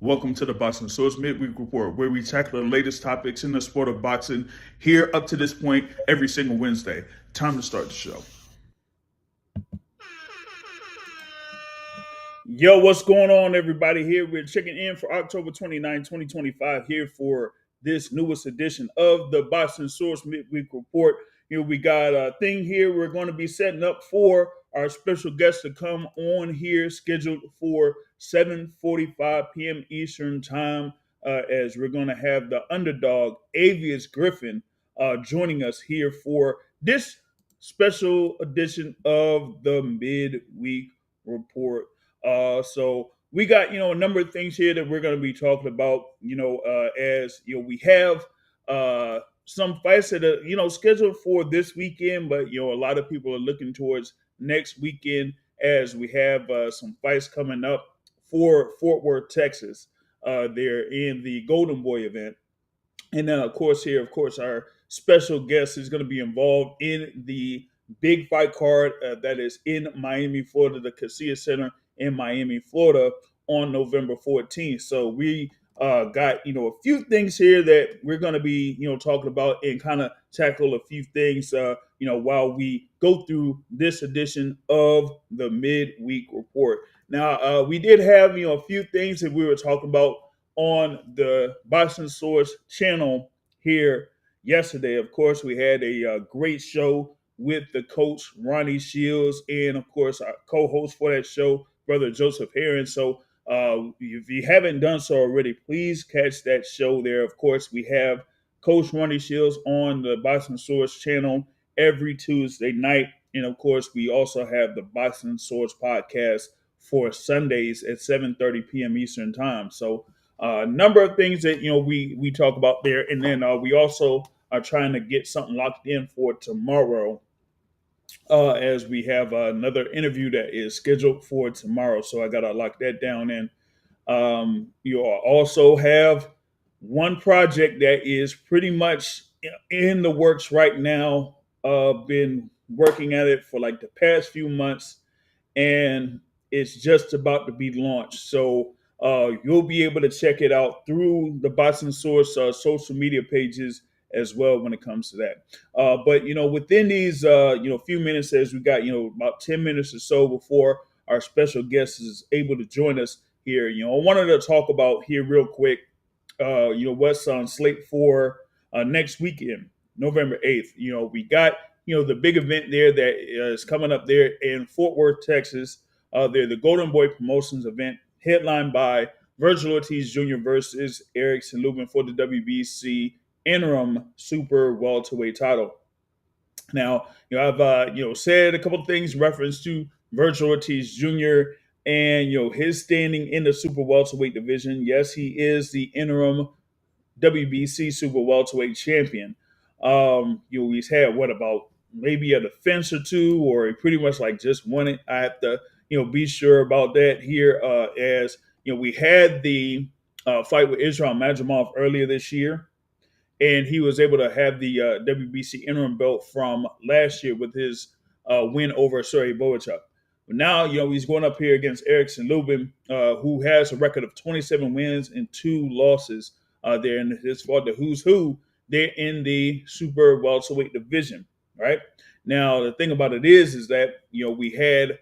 Welcome to the Boxing Source Midweek Report, where we tackle the latest topics in the sport of boxing here up to this point every single Wednesday. Time to start the show. Yo, what's going on, everybody? Here we're checking in for October 29, 2025, here for this newest edition of the Boxing Source Midweek Report. Here we got a thing here we're going to be setting up for our special guest to come on here, scheduled for 7:45 p.m. Eastern Time, as we're going to have the Underdog, Avious Griffin, joining us here for this special edition of the Midweek Report. So we got, a number of things here that we're going to be talking about, as, we have some fights that are, scheduled for this weekend, but, a lot of people are looking towards next weekend as we have some fights coming up for Fort Worth, Texas. They're in the Golden Boy event. And then, of course, our special guest is going to be involved in the big fight card that is in Miami, Florida, the Casilla Center in Miami, Florida on November 14th. So we got, a few things here that we're going to be, talking about and kind of tackle a few things, while we go through this edition of the Midweek Report. Now, we did have, a few things that we were talking about on the Boxing Source channel here yesterday. Of course, we had a great show with the coach, Ronnie Shields, and, of course, our co-host for that show, Brother Joseph Heron. So if you haven't done so already, please catch that show there. Of course, we have Coach Ronnie Shields on the Boxing Source channel every Tuesday night. And, of course, we also have the Boxing Source podcast for Sundays at 7:30 p.m. Eastern Time. So a number of things that, we talk about there. And then we also are trying to get something locked in for tomorrow, as we have another interview that is scheduled for tomorrow. So I got to lock that down. And you also have one project that is pretty much in the works right now. Been working at it for like the past few months, and it's just about to be launched. So you'll be able to check it out through the Boxing Source social media pages as well when it comes to that. But, within these, few minutes, as we got, about 10 minutes or so before our special guest is able to join us here, I wanted to talk about here real quick, what's on slate for next weekend, November 8th. We got, the big event there that is coming up there in Fort Worth, Texas. They're the Golden Boy Promotions event, headlined by Vergil Ortiz Jr. versus Erickson Lubin for the WBC interim super welterweight title. Now, I've said a couple of things in reference to Vergil Ortiz Jr. and his standing in the super welterweight division. Yes, he is the interim WBC super welterweight champion. He's had about maybe a defense or two, or he pretty much like just won it. I have to be sure about that here, as we had the fight with Israel Madrimov earlier this year. And he was able to have the WBC interim belt from last year with his win over Sergey Bohachuk. But now, he's going up here against Erickson Lubin, who has a record of 27 wins and 2 losses there. And it's fought the who's who there in the super welterweight division, right? Now, the thing about it is that, we had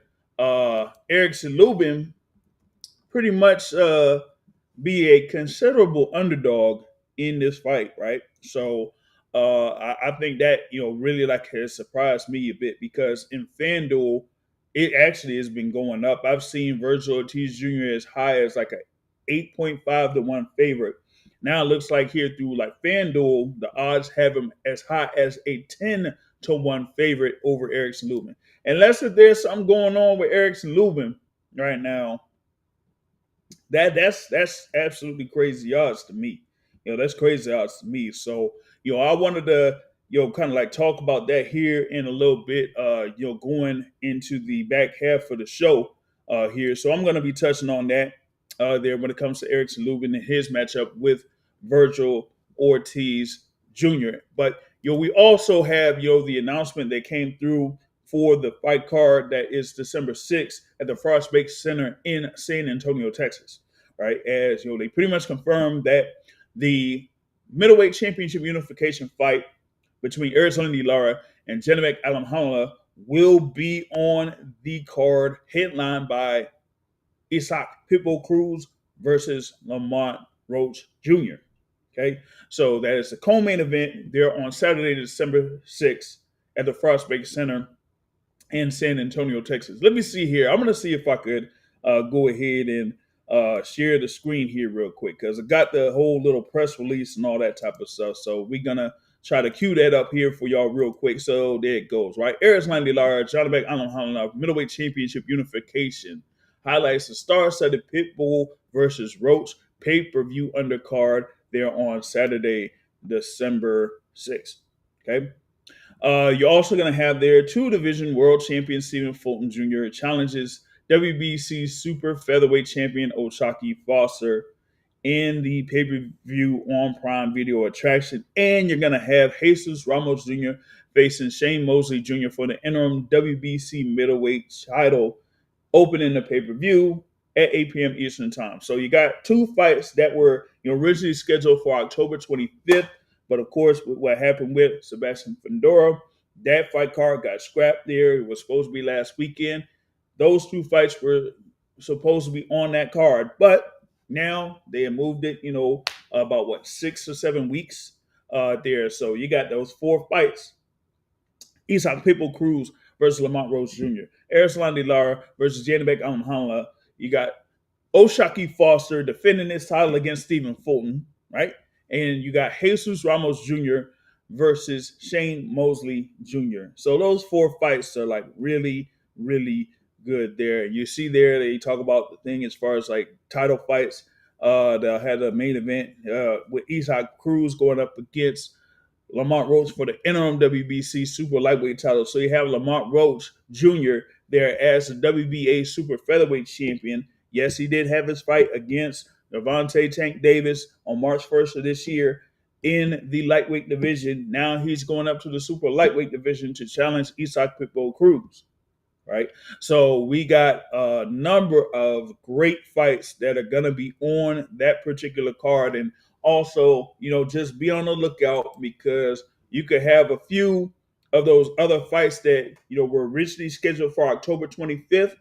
Erickson Lubin pretty much be a considerable underdog in this fight, right? So I think that really has surprised me a bit, because in FanDuel it actually has been going up. I've seen Vergil Ortiz Jr. as high as like a 8.5 to 1 favorite. Now it looks like here through like FanDuel, the odds have him as high as a 10 to 1 favorite over Erickson Lubin. Unless if there's something going on with Erickson Lubin right now, that's absolutely crazy odds to me. That's crazy odds to me. So, I wanted to, kind of like talk about that here in a little bit, going into the back half of the show here. So I'm going to be touching on that there when it comes to Erickson Lubin and his matchup with Vergil Ortiz Jr. But, we also have, the announcement that came through for the fight card that is December 6th at the Frost Bake Center in San Antonio, Texas. right? As they pretty much confirmed that the middleweight championship unification fight between Erickson Lubin and Janibek Alamhala will be on the card, headlined by Isaac Pitbull Cruz versus Lamont Roach Jr. Okay, so that is the co-main event. They're on Saturday, December 6th at the Frostbank Center in San Antonio, Texas. Let me see here. I'm going to see if I could go ahead and share the screen here real quick, because I got the whole little press release and all that type of stuff. So we're going to try to cue that up here for y'all real quick. So there it goes, right? Erickson Lubin, Janibek Alamhala, middleweight championship unification highlights the star-studded Pitbull versus Roach pay-per-view undercard there on Saturday, December 6th. Okay. You're also going to have there two-division world champion Stephen Fulton Jr. challenges WBC super featherweight champion O'Shaquie Foster in the pay-per-view on Prime Video attraction. And you're going to have Jesus Ramos Jr. facing Shane Mosley Jr. for the interim WBC middleweight title, opening the pay-per-view at 8 p.m. Eastern Time. So you got two fights that were originally scheduled for October 25th. But of course, with what happened with Sebastian Fundora, that fight card got scrapped there. It was supposed to be last weekend. Those two fights were supposed to be on that card, but now they have moved it, about 6 or 7 weeks there. So you got those four fights. Isaac Pitbull Cruz versus Lamont Roach Jr. Erickson Lubin versus Janibek Alamhala. You got O'Shaquie Foster defending his title against Stephen Fulton, right? And you got Jesus Ramos Jr. versus Shane Mosley Jr. So those four fights are like really, really good there. You see there, they talk about the thing as far as like title fights. They'll have a main event with Isaac Cruz going up against Lamont Roach for the interim WBC super lightweight title. So you have Lamont Roach Jr. there as the WBA super featherweight champion. Yes, he did have his fight against Devontae Tank Davis on March 1st of this year in the lightweight division. Now he's going up to the super lightweight division to challenge Isaac Pitbull Cruz, right? So we got a number of great fights that are going to be on that particular card. And also, just be on the lookout, because you could have a few of those other fights that, were originally scheduled for October 25th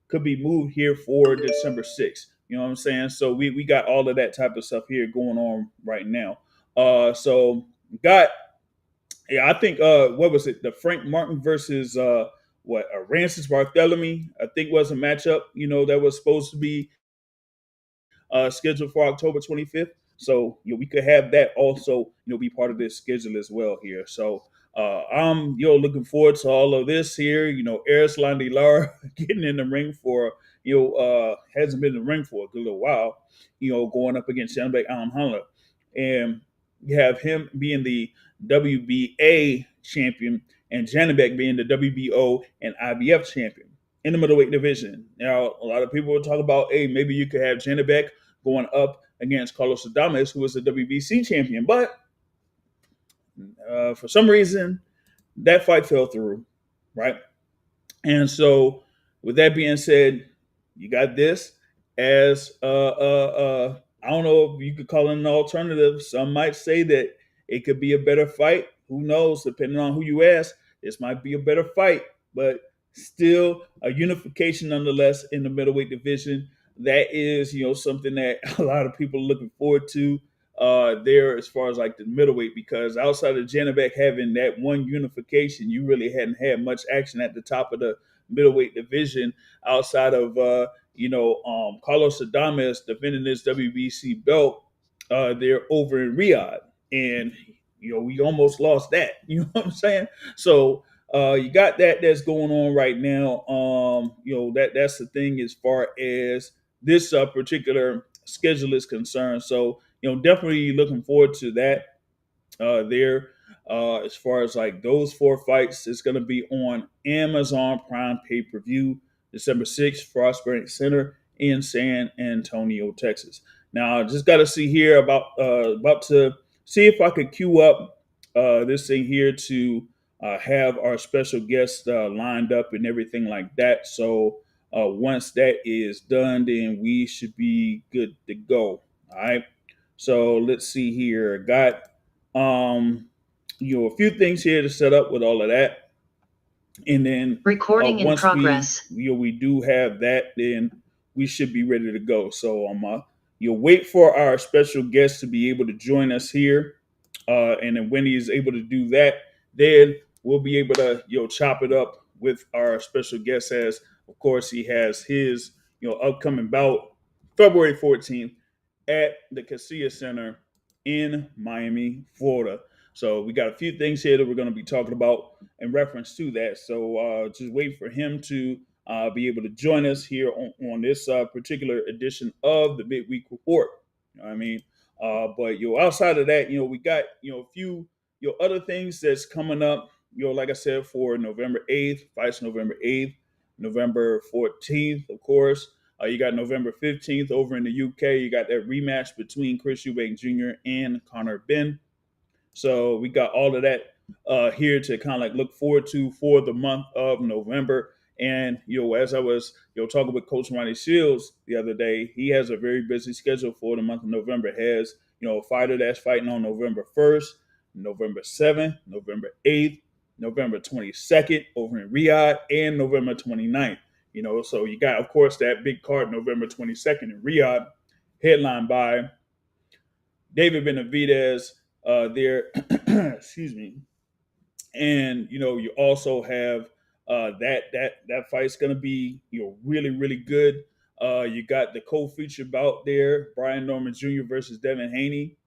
could be moved here for December 6th. You know what I'm saying? So we got all of that type of stuff here going on right now. So got, I think, what was it? The Frank Martin versus Rancis Barthélemy, I think was a matchup, that was supposed to be scheduled for October 25th. So we could have that also, be part of this schedule as well here. So I'm looking forward to all of this here. Erickson Lubin getting in the ring for hasn't been in the ring for a good little while. Going up against Janibek Alamhala, and you have him being the WBA champion and Janibek being the WBO and IBF champion in the middleweight division. Now, a lot of people will talk about, hey, maybe you could have Janibek going up against Carlos Adames, who is the WBC champion. But for some reason, that fight fell through, right? And so with that being said, you got this as, I don't know if you could call it an alternative. Some might say that it could be a better fight. Who knows? Depending on who you ask, this might be a better fight. But still a unification nonetheless in the middleweight division. That is, something that a lot of people are looking forward to there as far as like the middleweight, because outside of Janibek having that one unification, you really hadn't had much action at the top of the middleweight division outside of, Carlos Adames defending his WBC belt there over in Riyadh. And, we almost lost that. You know what I'm saying? So you got that's going on right now. That's the thing as far as this particular schedule is concerned. So, definitely looking forward to that there. As far as like those four fights, it's going to be on Amazon Prime pay-per-view, December 6th, Frostbank Center in San Antonio, Texas. Now, I just got to see here about to see if I could queue up this thing here to have our special guest lined up and everything like that. So Once that is done, then we should be good to go. All right. So let's see here. Got a few things here to set up with all of that, and then Recording in once progress. we do have that, then we should be ready to go. So you'll wait for our special guest to be able to join us here, and then when he is able to do that, then we'll be able to chop it up with our special guest. As of course he has his upcoming bout February 14th at the Casilla Center in Miami, Florida. So we got a few things here that we're going to be talking about in reference to that. So just wait for him to be able to join us here on this particular edition of the Midweek Report. You know what I mean? But outside of that, we got a few other things that's coming up. Like I said, for November 8th, fights November 8th, November 14th, of course. You got November 15th over in the UK. You got that rematch between Chris Eubank Jr. and Conor Benn. So we got all of that here to kind of like look forward to for the month of November. And as I was talking with Coach Ronnie Shields the other day, he has a very busy schedule for the month of November. Has a fighter that's fighting on November 1st, November 7th, November 8th, November 22nd over in Riyadh, and November 29th. So you got, of course, that big card November 22nd in Riyadh, headlined by David Benavidez there. Excuse me. And you also have that fight's gonna be really really good. You got the co-feature bout there, Brian Norman Jr. versus Devin Haney.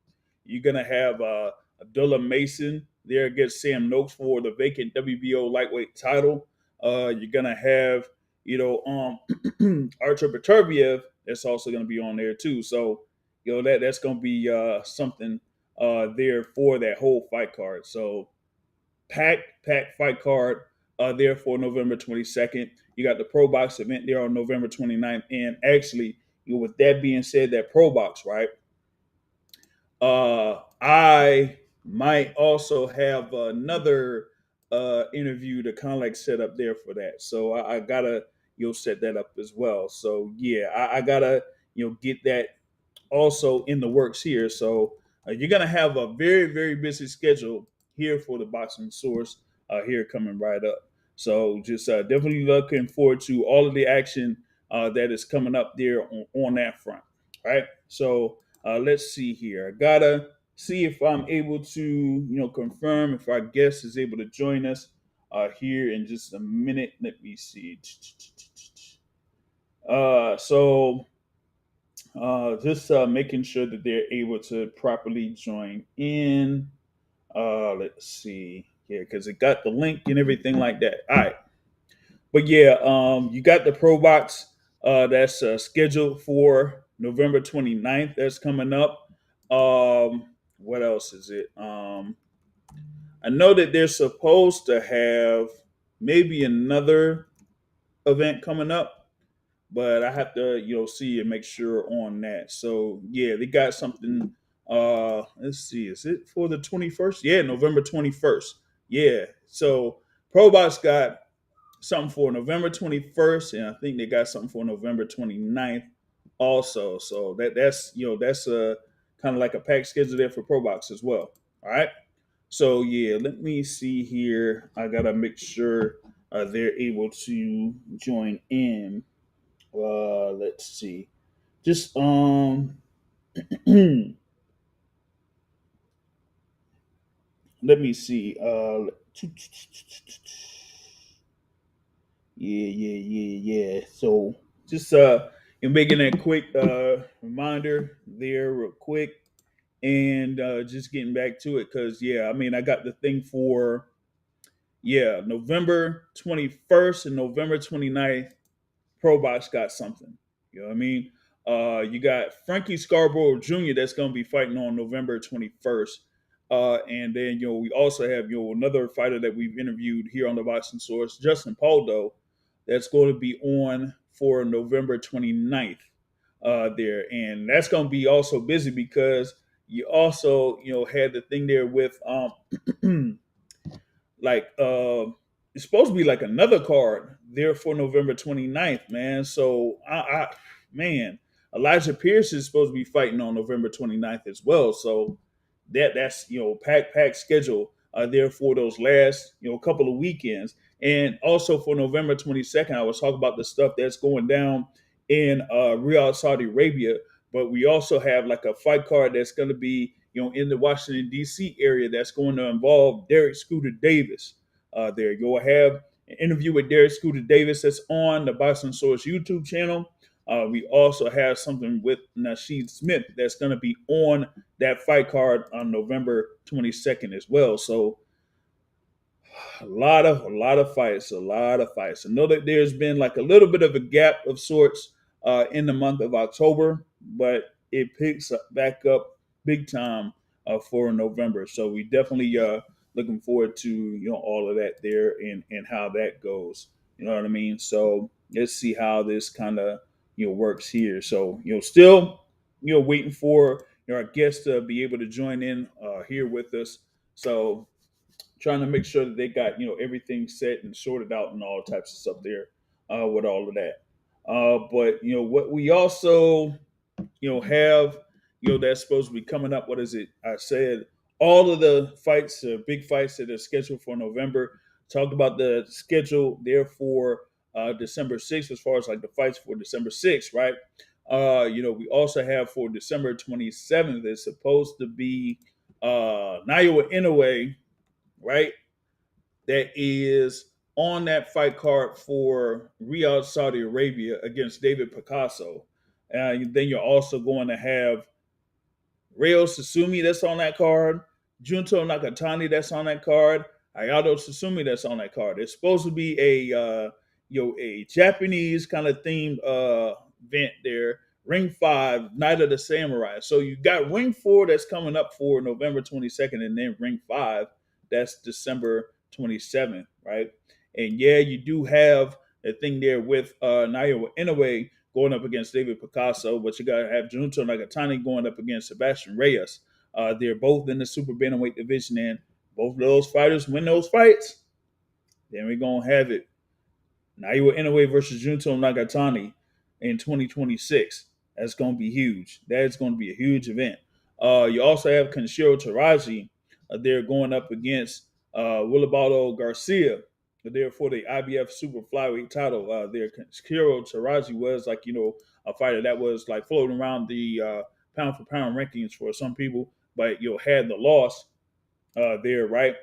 You're gonna have Abdullah Mason there against Sam Noakes for the vacant WBO lightweight title. You're gonna have Artur Beterbiev that's also gonna be on there too. So that's gonna be something there for that whole fight card. So packed fight card there for November 22nd. You got the Pro Box event there on November 29th. And actually, with that being said, that Pro Box, right? I might also have another interview to kind of like set up there for that. So I gotta set that up as well. So yeah, I gotta get that also in the works here. So you're gonna have a very very busy schedule here for the Boxing Source here coming right up. So just definitely looking forward to all of the action that is coming up there on that front. All right. So let's see here. I gotta see if I'm able to confirm if our guest is able to join us here in just a minute. Let me see. So just making sure that they're able to properly join in. Let's see here because it got the link and everything like that. All right, but yeah, you got the Pro Box that's scheduled for November 29th. That's coming up. What else is it? I know that they're supposed to have maybe another event coming up, but I have to see and make sure on that. So yeah, they got something. Let's see, is it for the 21st? Yeah, November 21st. Yeah, so ProBox got something for November 21st, and I think they got something for November 29th also. So that's a kind of like a packed schedule there for ProBox as well. All right. So yeah, let me see here. I gotta make sure they're able to join in. Let's see. Just let me see. Yeah. So just you're making a quick reminder there real quick and just getting back to it because yeah, I mean I got the thing for November 21st and November 29th. ProBox got something. You know what I mean? You got Frankie Scarborough Jr. that's going to be fighting on November 21st. And then, we also have, another fighter that we've interviewed here on the Boxing Source, Justin Poldo, that's going to be on for November 29th there. And that's going to be also busy because you also, had the thing there with like it's supposed to be like another card there for November 29th, man. So man, Elijah Pierce is supposed to be fighting on November 29th as well. So that's packed schedule there for those last couple of weekends, and also for November 22nd. I was talking about the stuff that's going down in Riyadh, Saudi Arabia, but we also have like a fight card that's going to be in the Washington D.C. area that's going to involve Derek Scooter Davis. There you'll have an interview with Derek Scooter Davis that's on the Boxing Source YouTube channel. We also have something with Nasheed Smith that's going to be on that fight card on November 22nd as well. So a lot of fights. I know that there's been like a little bit of a gap of sorts in the month of October, but it picks back up big time for November. So we definitely looking forward to all of that there and how that goes. You know what I mean? So let's see how this kind of works here. So still waiting for our guests to be able to join in here with us. So trying to make sure that they got everything set and sorted out and all types of stuff there with all of that. But what we also have that's supposed to be coming up. What is it? I said all of the fights, big fights that are scheduled for November. Talked about the schedule there for December 6th, as far as like the fights for December 6th, right? We also have for December 27th. It's supposed to be Naoya Inoue, right? That is on that fight card for Riyadh, Saudi Arabia against David Picasso. Then you're also going to have Ryo Susumi that's on that card, Junto Nakatani that's on that card, Hayato Susumi that's on that card. It's supposed to be a Japanese kind of themed event there. Ring 5, Night of the Samurai. So you got Ring 4 that's coming up for November 22nd, and then Ring 5 that's December 27th, right? And yeah, you do have a thing there with Naoya Inoue going up against David Picasso, but you got to have Junto Nakatani going up against Sebastian Reyes. They're both in the super bantamweight division, and both of those fighters win those fights. Then we're going to have it. Naoya Inoue versus Junto Nakatani in 2026. That's going to be huge. That's going to be a huge event. You also have Kenshiro Taraji. They're going up against Wilibaldo Garcia. There for the IBF Super Flyweight title. There, Kenshiro Taraji was like a fighter that was like floating around the pound for pound rankings for some people, but had the loss there, right?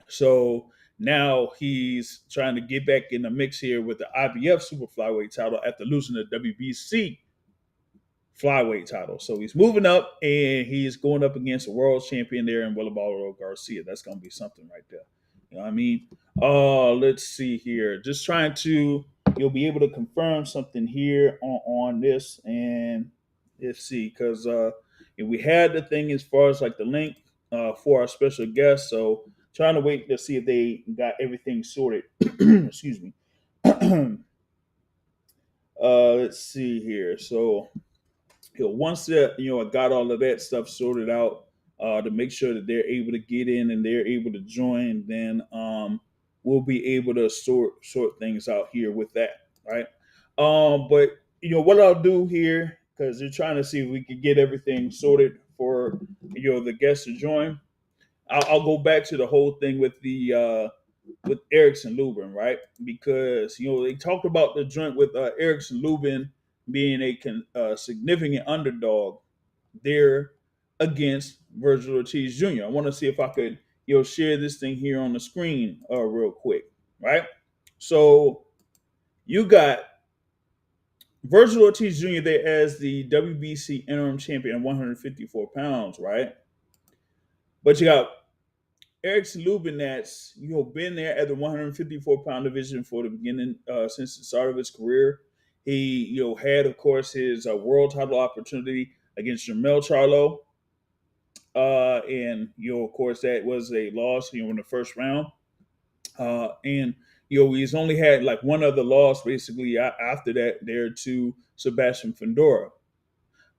So now he's trying to get back in the mix here with the IBF Super Flyweight title after losing the WBC flyweight title. So he's moving up and he's going up against a world champion there in Wilibaldo Garcia. That's going to be something right there. You know what I mean? Let's see here. Just trying to you'll be able to confirm something here on this, and let's see, because we had the thing as far as like the link for our special guest. So trying to wait to see if they got everything sorted. Excuse me. Let's see here. So once that I got all of that stuff sorted out to make sure that they're able to get in and they're able to join, then we'll be able to sort things out here with that, right? But what I'll do here, because they're trying to see if we can get everything sorted for the guests to join. I'll go back to the whole thing with the with Erickson Lubin, right? Because they talked about the joint with Erickson Lubin being a significant underdog there against Vergil Ortiz Jr. I want to see if I could share this thing here on the screen real quick, right? So you got Vergil Ortiz Jr. there as the WBC interim champion at 154 pounds, right? But you got Erickson Lubin that's been there at the 154 pound division for the beginning since the start of his career. He had, of course, his world title opportunity against Jermell Charlo, and of course that was a loss in the first round. And he's only had like one other loss basically after that there to Sebastian Fundora.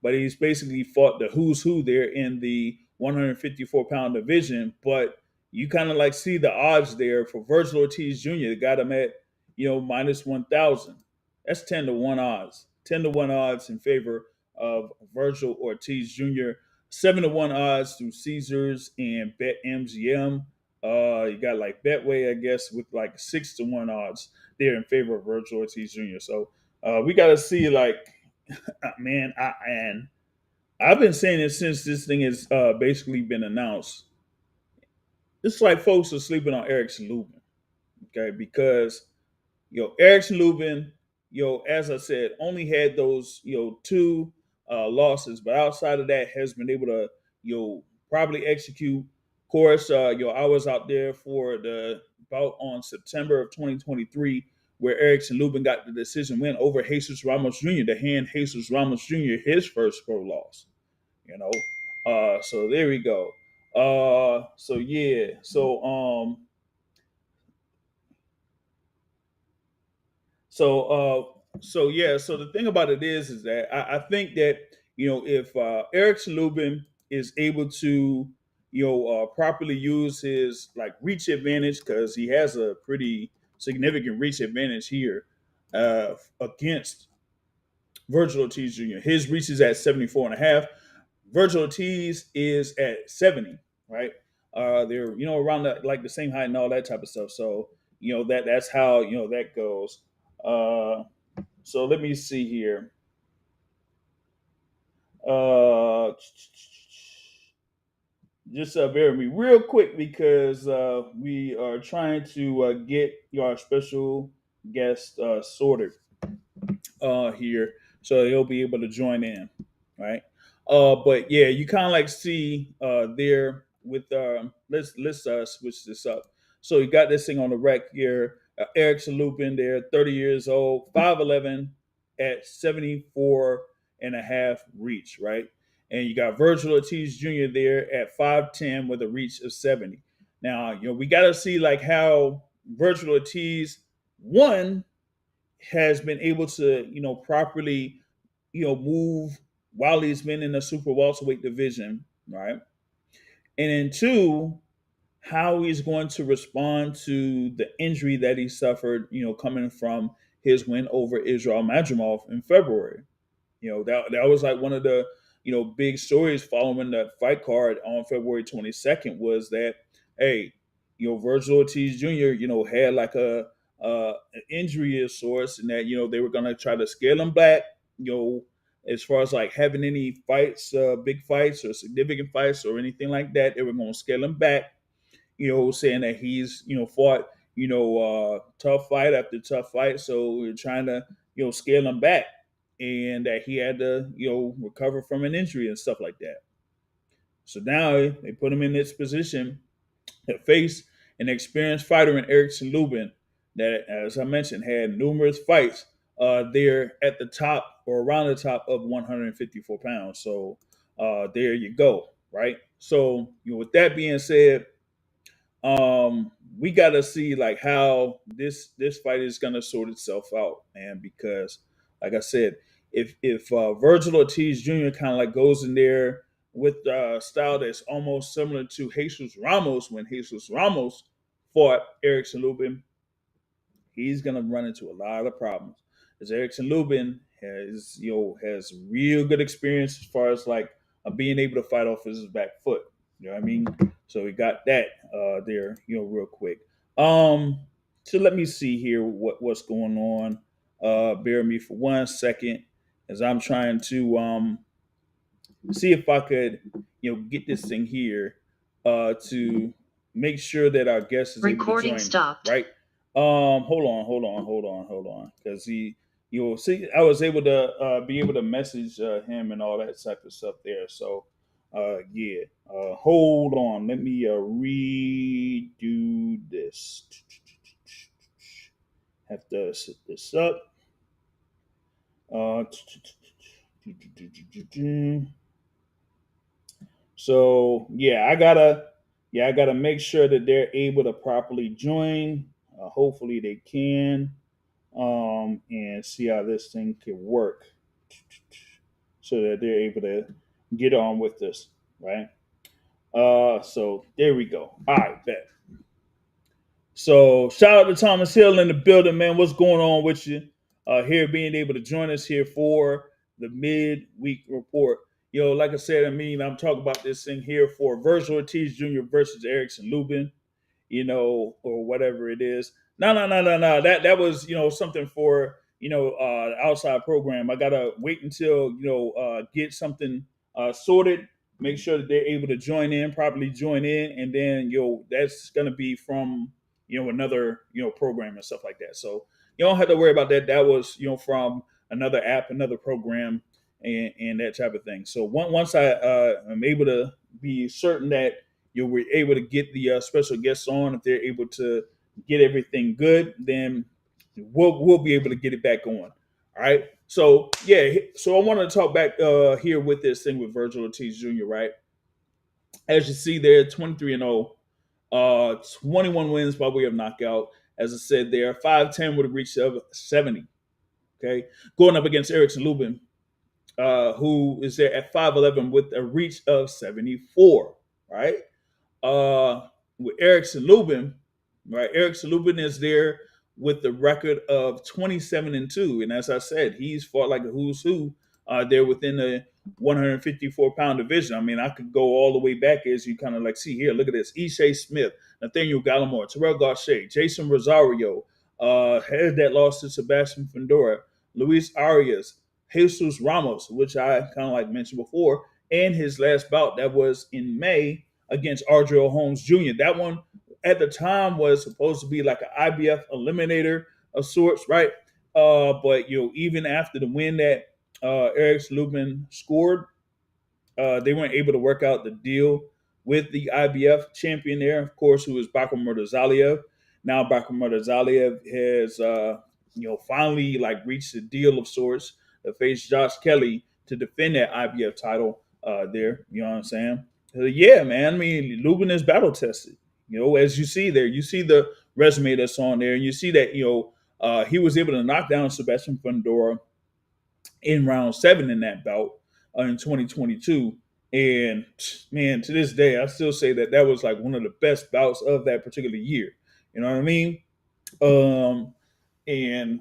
But he's basically fought the who's who there in the 154 pound division. But you kind of like see the odds there for Vergil Ortiz Jr. that got him at minus 1,000. That's 10 to 1 odds. 10 to 1 odds in favor of Vergil Ortiz Jr. 7 to 1 odds through Caesars and BetMGM. You got like Betway, I guess, with like 6 to 1 odds there in favor of Vergil Ortiz Jr. So we got to see, like, man, and I've been saying it since this thing has basically been announced. It's like folks are sleeping on Erickson Lubin, okay? Because Erickson Lubin, as I said, only had those, two losses, but outside of that, has been able to, probably execute. Of course, I was out there for the bout on September of 2023, where Erickson Lubin got the decision win over Jesus Ramos Jr. to hand Jesus Ramos Jr. his first pro loss. So there we go. So yeah, so yeah. So the thing about it is that I think that if Erickson Lubin is able to properly use his like reach advantage, because he has a pretty significant reach advantage here against Vergil Ortiz Jr. His reach is at 74.5. Vergil Ortiz is at 70, right? They're around like the same height and all that type of stuff. So that's how that goes. So let me see here. Just bear with me real quick, because we are trying to get our special guest sorted here, so he'll be able to join in, right? But yeah, you kind of like see there with let's switch this up. So you got this thing on the rec here. Erickson Lubin there, 30 years old, 5'11", at 74.5 reach, right? And you got Vergil Ortiz Jr. there at 5'10" with a reach of 70. Now, we got to see like how Vergil Ortiz one has been able to, properly, move while he's been in the super welterweight division, right? And then two, how he's going to respond to the injury that he suffered, coming from his win over Israel Madrimov in February. That was like one of the big stories following that fight card on February 22nd, was that, hey, Vergil Ortiz Jr. had like an injury of sorts, and that they were gonna try to scale him back, as far as like having any fights, big fights or significant fights or anything like that. They were gonna scale him back, saying that he's fought tough fight after tough fight, so we're trying to scale him back, and that he had to recover from an injury and stuff like that. So now they put him in this position to face an experienced fighter in Erickson Lubin that, as I mentioned, had numerous fights there at the top or around the top of 154 pounds. So there you go, right? So with that being said, we got to see like how this fight is going to sort itself out, man, because like I said, if Vergil Ortiz Jr. kind of like goes in there with a style that's almost similar to Jesus Ramos, when Jesus Ramos fought Erickson Lubin, he's going to run into a lot of problems, as Erickson Lubin has real good experience as far as like being able to fight off his back foot. You know what I mean? So we got that there, real quick. So let me see here what's going on. Bear with me for 1 second as I'm trying to see if I could, get this thing here to make sure that our guest is Recording able to join. stopped. Right? Hold on, because you'll see, I was able to be able to message him and all that type of stuff there. So, yeah, hold on, let me redo this. Have to set this up. So I gotta make sure that they're able to properly join. Hopefully they can, and see how this thing can work, so that they're able to get on with this, right? So there we go. All right, bet. So shout out to Thomas Hill in the building, man. What's going on with you? Here being able to join us here for the midweek report. Like I said, I'm talking about this thing here for Vergil Ortiz Jr. versus Erickson Lubin, or whatever it is. No. That was, something for, the outside program. I gotta wait until, get something sorted, make sure that they're able to properly join in, and then, that's gonna be from, another, program and stuff like that. So you don't have to worry about that. That was, from another app, another program, and that type of thing. So once I am able to be certain that you were able to get the special guests on, if they're able to get everything good, then we'll be able to get it back on. All right. So yeah, so I wanted to talk back here with this thing with Vergil Ortiz Jr. Right, as you see there, 23-0, 21 wins by way of knockout. As I said there, 5'10" with a reach of 70. Okay, going up against Erickson Lubin, who is there at 5'11" with a reach of 74. Right. With Erickson Lubin, right? Erickson Lubin is there with the record of 27-2, and as I said, he's fought like a who's who there within the 154-pound division. I could go all the way back, as you kind of like see here. Look at this: Ishe Smith, Nathaniel Gallimore, Terrell Gausha, Jason Rosario, had that loss to Sebastian Fundora, Luis Arias, Jesus Ramos, which I kind of like mentioned before, and his last bout that was in May against Ardrell Holmes Jr. That one at the time was supposed to be like an IBF eliminator of sorts, right? But even after the win that Erickson Lubin scored, they weren't able to work out the deal with the IBF champion there, of course, who is Bakur Murtazaliev. Now Bakur Murtazaliev has finally like reached a deal of sorts to face Josh Kelly to defend that IBF title there. You know what I'm saying? Yeah, man. Lubin is battle tested. As you see there, you see the resume that's on there, and you see that he was able to knock down Sebastian Fundora in round 7 in that bout in 2022. And man, to this day, I still say that that was like one of the best bouts of that particular year. You know what I mean? And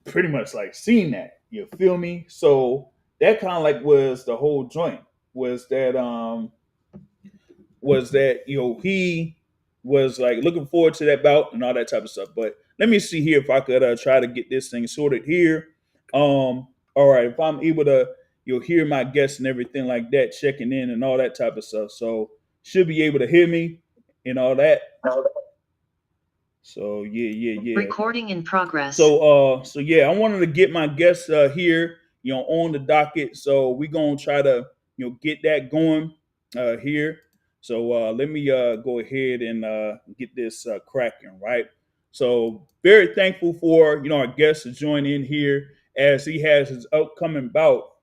pretty much like seeing that, you feel me? So that kind of like was the whole joint, was that he was like looking forward to that bout and all that type of stuff. But let me see here if I could try to get this thing sorted here. All right, if I'm able to hear my guests and everything like that checking in and all that type of stuff, so should be able to hear me and all that. So yeah. Recording in progress. So yeah, I wanted to get my guests here, on the docket. So we're gonna try to get that going here. So let me go ahead and get this cracking, right? So very thankful for our guest to join in here as he has his upcoming bout.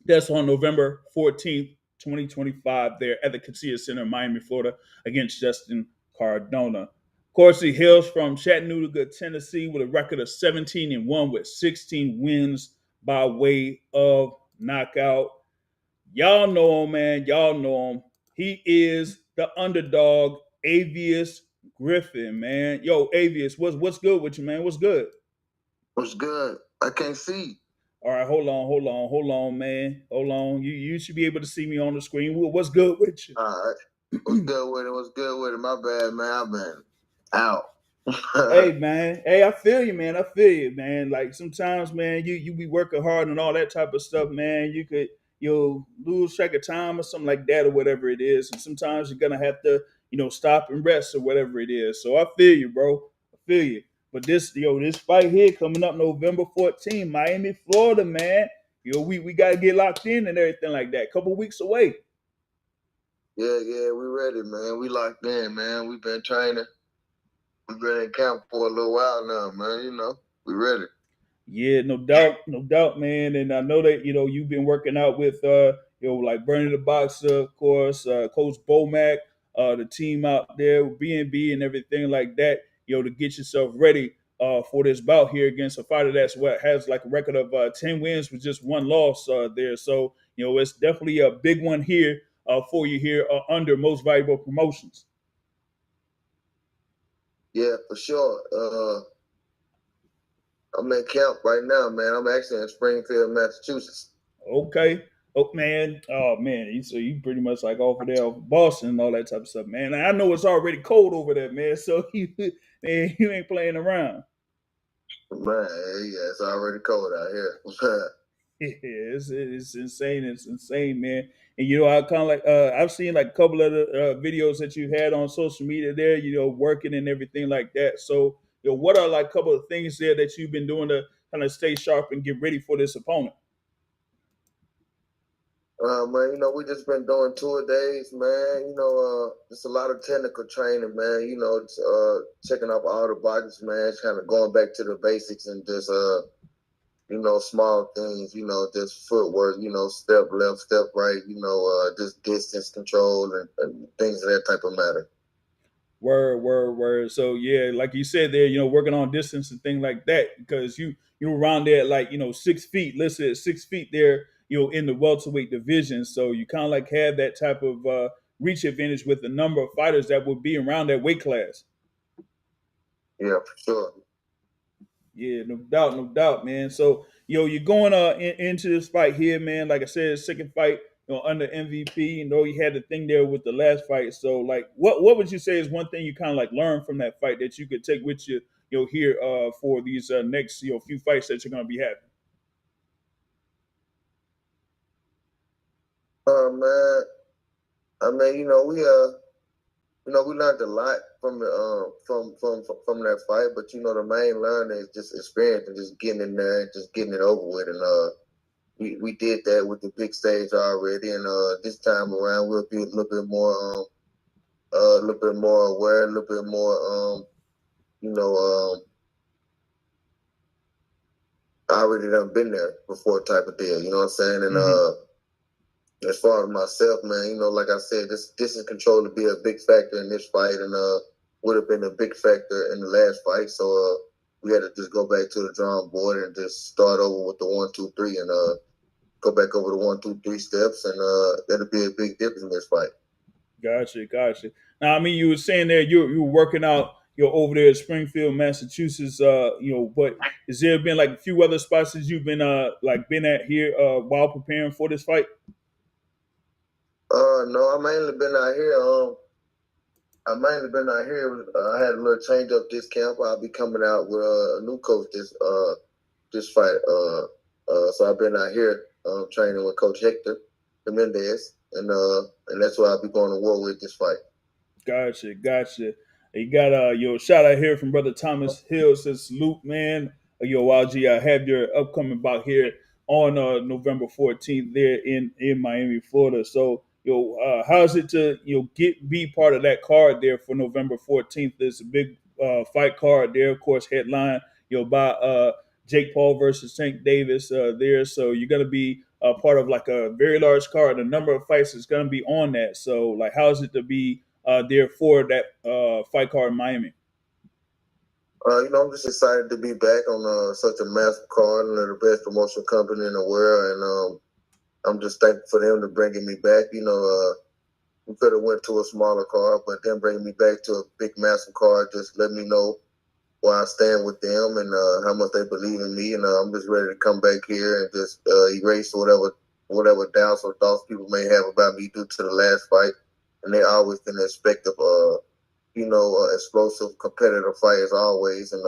That's on November 14th, 2025, there at the Casilla Center in Miami, Florida, against Justin Cardona. Of course, he hails from Chattanooga, Tennessee, with a record of 17-1 with 16 wins by way of knockout. Y'all know him, man. Y'all know him. He is the underdog, Avious Griffin, man. Yo, Avious, what's good with you, man? What's good? What's good? I can't see. All right, hold on, man. Hold on. You should be able to see me on the screen. What's good with you? All right. What's good with it? What's good with it? My bad, man. I've been out. Hey, man. Hey, I feel you, man. I feel you, man. Like sometimes, man, you be working hard and all that type of stuff, man. You'll lose track of time or something like that or whatever it is. And sometimes you're gonna have to, stop and rest or whatever it is. So I feel you, bro. I feel you. But this fight here coming up November 14th, Miami, Florida, man. We gotta get locked in and everything like that. Couple weeks away. Yeah, we ready, man. We locked in, man. We've been training. We've been in camp for a little while now, man. We ready. Yeah, no doubt, man. And I know that you've been working out with like Bernie the Boxer, of course, Coach Bomac, the team out there with B&B and everything like that, to get yourself ready for this bout here against a fighter that's what has like a record of 10 wins with just one loss there. So it's definitely a big one here for you here under Most Valuable Promotions. Yeah, for sure. I'm in camp right now, man. I'm actually in Springfield, Massachusetts. Okay. Oh man, so you pretty much like off of there, off of Boston and all that type of stuff, man. I know it's already cold over there, man. So you ain't playing around. Man, yeah, it's already cold out here. Yeah, it's insane. It's insane, man. And I kind of like I've seen like a couple of the videos that you had on social media there. Working and everything like that. So what are like a couple of things there that you've been doing to kind of stay sharp and get ready for this opponent? Man, we just been doing 2 days, man. Just a lot of technical training, man. It's, checking off all the boxes, man. It's kind of going back to the basics and just small things, just footwork, step left, step right, just distance control and things of that type of matter. Word. So yeah, like you said there, working on distance and things like that, because you around there at like 6 feet, listed at 6 feet there, in the welterweight division. So you kind of like have that type of reach advantage with the number of fighters that would be around that weight class. Yeah, for sure. Yeah, no doubt, man. So, you're going into this fight here, man. Like I said, second fight, under MVP. You had the thing there with the last fight. So, like, what would you say is one thing you kind of like learned from that fight that you could take with you, here for these next few fights that you're gonna be having? Man, I mean, we learned a lot from the from that fight, but the main learning is just experience and just getting in there and just getting it over with. And we did that with the big stage already, and this time around we'll be a little bit more a little bit more aware, a little bit more you know I already done been there before type of deal. You know what I'm saying? And as far as myself, man, like I said, this distance control to be a big factor in this fight, and would have been a big factor in the last fight. So we had to just go back to the drawing board and just start over with the 1, 2, 3, and go back over the 1, 2, 3 steps, and that'll be a big difference in this fight. Gotcha. Now, I mean, you were saying there you were working out, over there at Springfield, Massachusetts. But has there been like a few other spots that you've been been at here while preparing for this fight? No, I mainly been out here. I had a little change up this camp. I'll be coming out with a new coach this fight. So I've been out here training with Coach Hector Mendez, and that's what I'll be going to war with this fight. Gotcha. You got shout out here from brother Thomas Hill, says salute, man. YG, I have your upcoming bout here on November 14th there in Miami, Florida. So how's it to be part of that card there for November 14th? There's a big fight card there, of course, headline by Jake Paul versus Tank Davis there. So you're gonna be part of like a very large card. A number of fights is gonna be on that. So like, how's it to be there for that fight card in Miami? I'm just excited to be back on such a massive card and the best promotion company in the world, and I'm just thankful for them to bringing me back. We could have went to a smaller card, but them bringing me back to a big, massive card just let me know where I stand with them and how much they believe in me. And I'm just ready to come back here and just erase whatever doubts or thoughts people may have about me due to the last fight. And they always can expect of explosive, competitive fight as always, and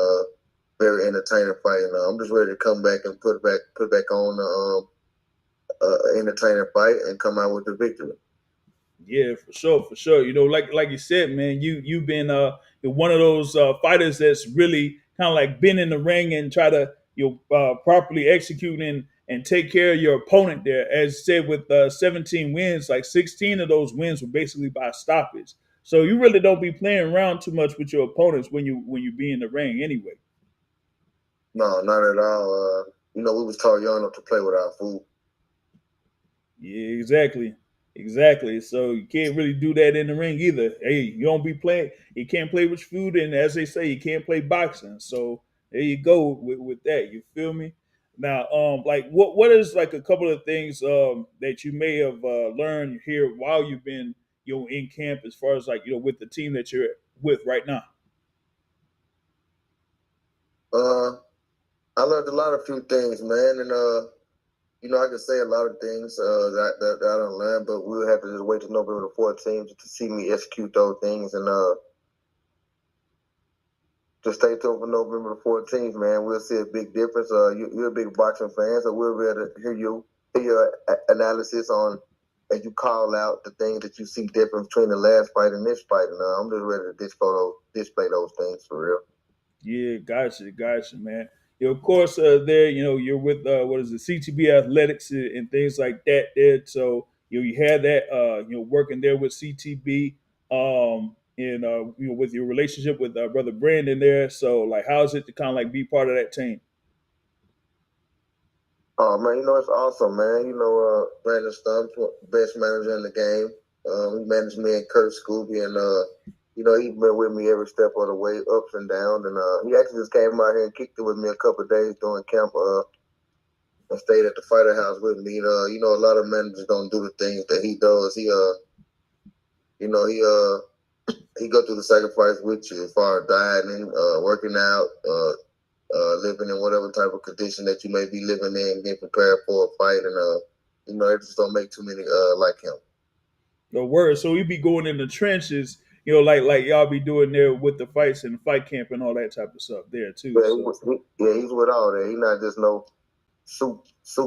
very entertaining fight. And I'm just ready to come back and put back on entertaining fight and come out with the victory. Yeah, for sure. Like you said, man, you've been one of those fighters that's really kind of like been in the ring and try to properly execute and take care of your opponent there. As said, with 17 wins, like 16 of those wins were basically by stoppage. So you really don't be playing around too much with your opponents when you be in the ring anyway. No, not at all. We was taught young enough to play with our food. Yeah, exactly. So you can't really do that in the ring either. Hey, you don't be playing. You can't play with food, and as they say, you can't play boxing. So there you go with that. You feel me? Now, like what is like a couple of things that you may have learned here while you've been in camp, as far as like with the team that you're with right now? I learned a lot of few things, man, and I can say a lot of things that I don't learn, but we'll have to just wait till November the 14th to see me execute those things, and just stay tuned for November the 14th, man. We'll see a big difference. You're a big boxing fan, so we'll be able to hear your analysis on as you call out the things that you see different between the last fight and this fight, and I'm just ready to display those things for real. Yeah, gotcha, man. Of course, there, you're with what is it, CTB Athletics and things like that. There, so you had that, working there with CTB, and with your relationship with brother Brandon there. So, like, how is it to kind of like be part of that team? Oh man, it's awesome, man. Brandon Stumpf, best manager in the game. He managed me and Kurt Scooby, and he's been with me every step of the way, ups and downs. And he actually just came out here and kicked it with me a couple of days during camp. And stayed at the fighter house with me. A lot of managers don't do the things that he does. You know, he go through the sacrifice with you as far as dieting, working out, living in whatever type of condition that you may be living in, getting prepared for a fight, and it just don't make too many like him. The word. So he be going in the trenches, like y'all be doing there with the fights and fight camp and all that type of stuff there too. Yeah, So he's with all that. He's not just no suit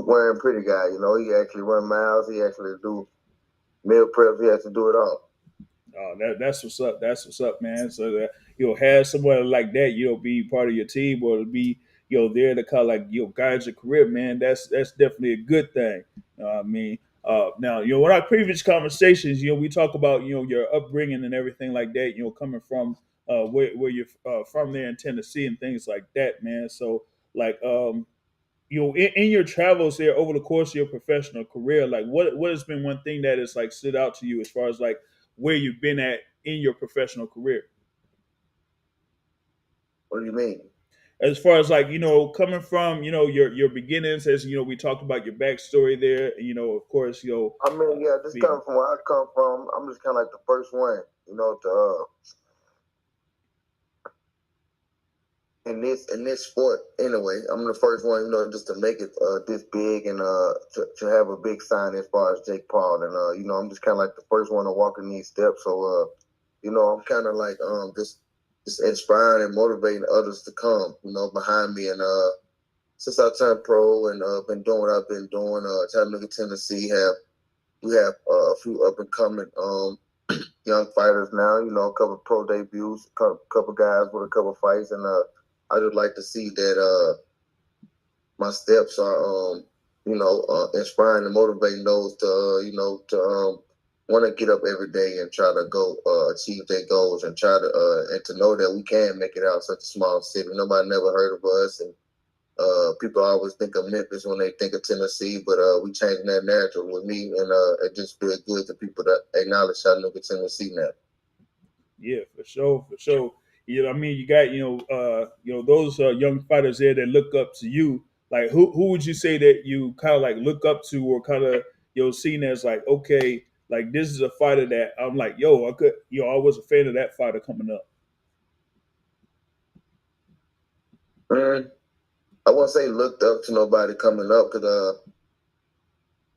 wearing pretty guy. He actually run miles. He actually do meal preps. He has to do it all. that's what's up. That's what's up, man. So that have somebody like that, be part of your team or to be there to kind of like guide your career, man. That's definitely a good thing. I mean, now in our previous conversations, we talk about your upbringing and everything like that. Coming from where you're from there in Tennessee and things like that, man. So like in your travels there over the course of your professional career, like what has been one thing that has like stood out to you as far as like where you've been at in your professional career? What do you mean? As far as like coming from your beginnings, as we talked about your backstory there, of course I mean, yeah, just being coming from where I come from, I'm just kind of like the first one, to in this sport anyway. I'm the first one, just to make it this big and to have a big sign as far as Jake Paul, and I'm just kind of like the first one to walk in these steps. So I'm kind of like just inspiring and motivating others to come, behind me. And since I turned pro and been doing what I've been doing, Chattanooga, Tennessee we have a few up and coming young fighters now. A couple of pro debuts, couple guys with a couple fights, and I just like to see that my steps are inspiring and motivating those to to want to get up every day and try to go achieve their goals and try to and to know that we can make it out such a small city. Nobody never heard of us, and people always think of Memphis when they think of Tennessee, but we changing that narrative with me, and it just feels good to people that acknowledge Chattanooga, Tennessee now. Yeah, for sure, for sure. I mean, you got those young fighters there that look up to you. Like, who would you say that you kind of like look up to, or kind of seen as like, okay, like this is a fighter that I'm like, yo, I could, I was a fan of that fighter coming up. I won't say looked up to nobody coming up, because